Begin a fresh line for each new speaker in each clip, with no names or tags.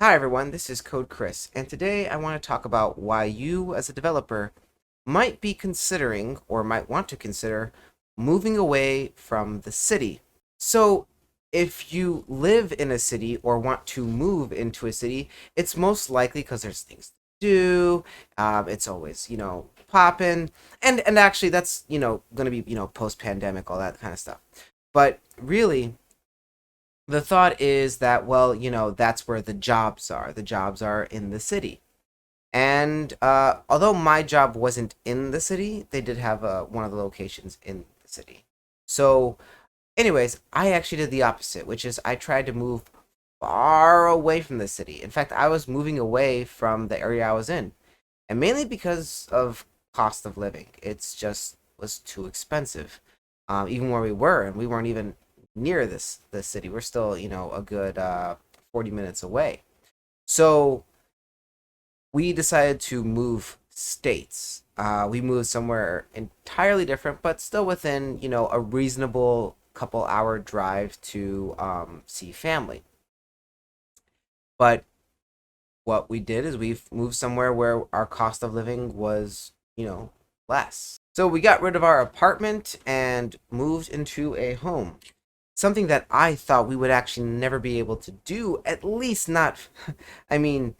Hi everyone, this is Code Chris, and today I want to talk about why you as a developer might be considering or might want to consider moving away from the city. So, if you live in a city or want to move into a city, it's most likely because there's things to do. It's always, popping, and actually that's going to be post pandemic, all that kind of stuff. But really, the thought is that, well, that's where the jobs are. The jobs are in the city. And although my job wasn't in the city, they did have one of the locations in the city. So, anyways, I actually did the opposite, which is I tried to move far away from the city. In fact, I was moving away from the area I was in, and mainly because of cost of living. It's just was too expensive, even where we were, and we weren't even near this city. We're still, a good 40 minutes away. So we decided to move states. We moved somewhere entirely different, but still within, a reasonable couple-hour drive to see family. But what we did is we moved somewhere where our cost of living was, less. So we got rid of our apartment and moved into a home. Something that I thought we would actually never be able to do, at least not, I mean,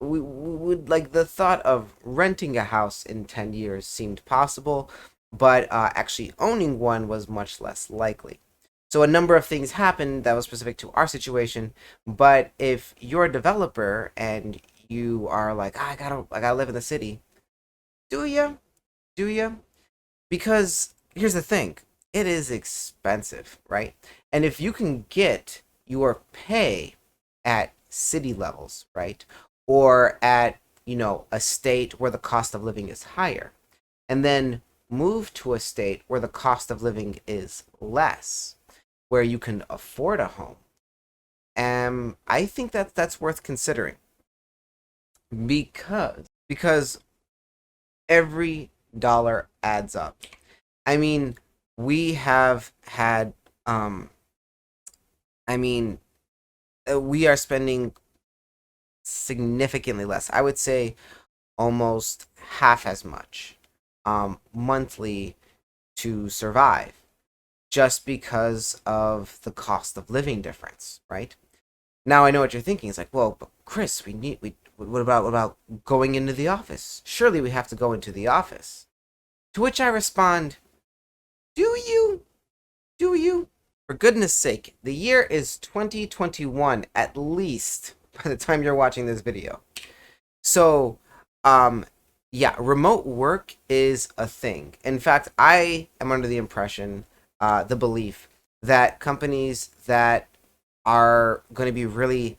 we would like the thought of renting a house in 10 years seemed possible, but actually owning one was much less likely. So a number of things happened that was specific to our situation, but if you're a developer and you are like, I gotta live in the city, do you? Do you? Because here's the thing, it is expensive, right? And if you can get your pay at city levels, right? Or at, a state where the cost of living is higher, and then move to a state where the cost of living is less, where you can afford a home. I think that that's worth considering because every dollar adds up. I mean, we have had I mean, we are spending significantly less. I would say almost half as much monthly to survive just because of the cost of living difference, right? Now I know what you're thinking. It's like, well, but Chris, we what about going into the office? Surely we have to go into the office. To which I respond, do you? Do you? For goodness sake, the year is 2021 at least by the time you're watching this video. So, um, yeah, remote work is a thing. In fact, I am under the impression, the belief that companies that are going to be really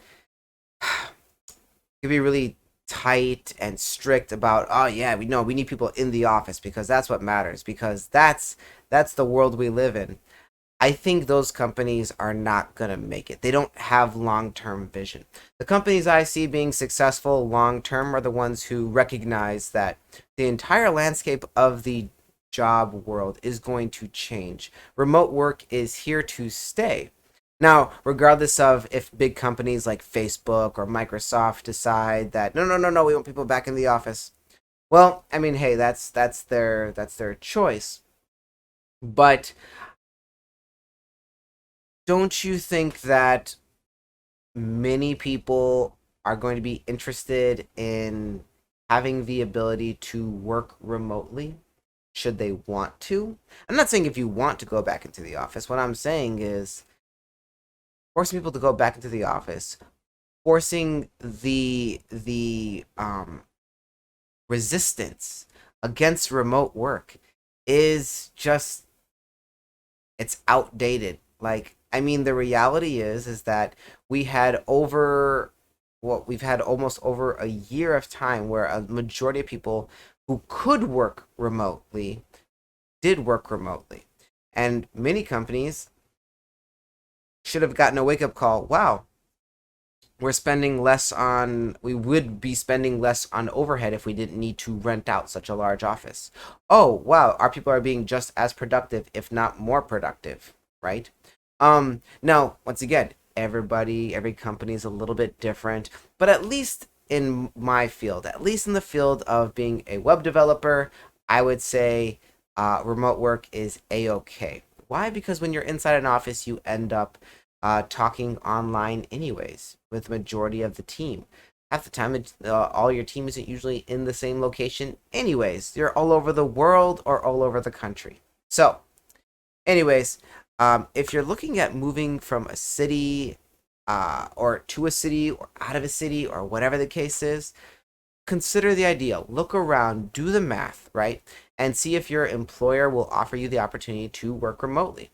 tight and strict about, oh yeah, we know we need people in the office because that's what matters, because that's the world we live in. I think those companies are not going to make it. They don't have long term vision. The companies I see being successful long term are the ones who recognize that the entire landscape of the job world is going to change. Remote work is here to stay. Now, regardless of if big companies like Facebook or Microsoft decide that no, no, no, no, we want people back in the office. Well, I mean, hey, that's their choice. But don't you think that many people are going to be interested in having the ability to work remotely should they want to? I'm not saying if you want to go back into the office. What I'm saying is forcing people to go back into the office, forcing the resistance against remote work is just, it's outdated. Like, I mean, the reality is that we had over we've had almost over a year of time where a majority of people who could work remotely did work remotely. And many companies should have gotten a wake up call. Wow, we would be spending less on overhead if we didn't need to rent out such a large office. Oh, wow, our people are being just as productive, if not more productive, right? Now, once again, every company is a little bit different, but at least in my field, at least in the field of being a web developer, I would say remote work is a-okay. Why? Because when you're inside an office, you end up talking online anyways with the majority of the team. Half the time, all your team isn't usually in the same location anyways. You're all over the world or all over the country. So, anyways, if you're looking at moving from a city or to a city or out of a city or whatever the case is, consider the idea. Look around, do the math, right? And see if your employer will offer you the opportunity to work remotely.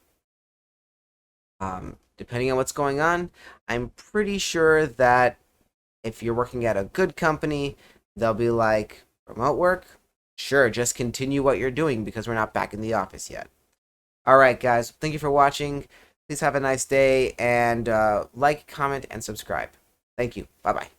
Depending on what's going on, I'm pretty sure that if you're working at a good company, they'll be like, remote work? Sure, just continue what you're doing because we're not back in the office yet. All right, guys, thank you for watching. Please have a nice day and like, comment, and subscribe. Thank you. Bye bye.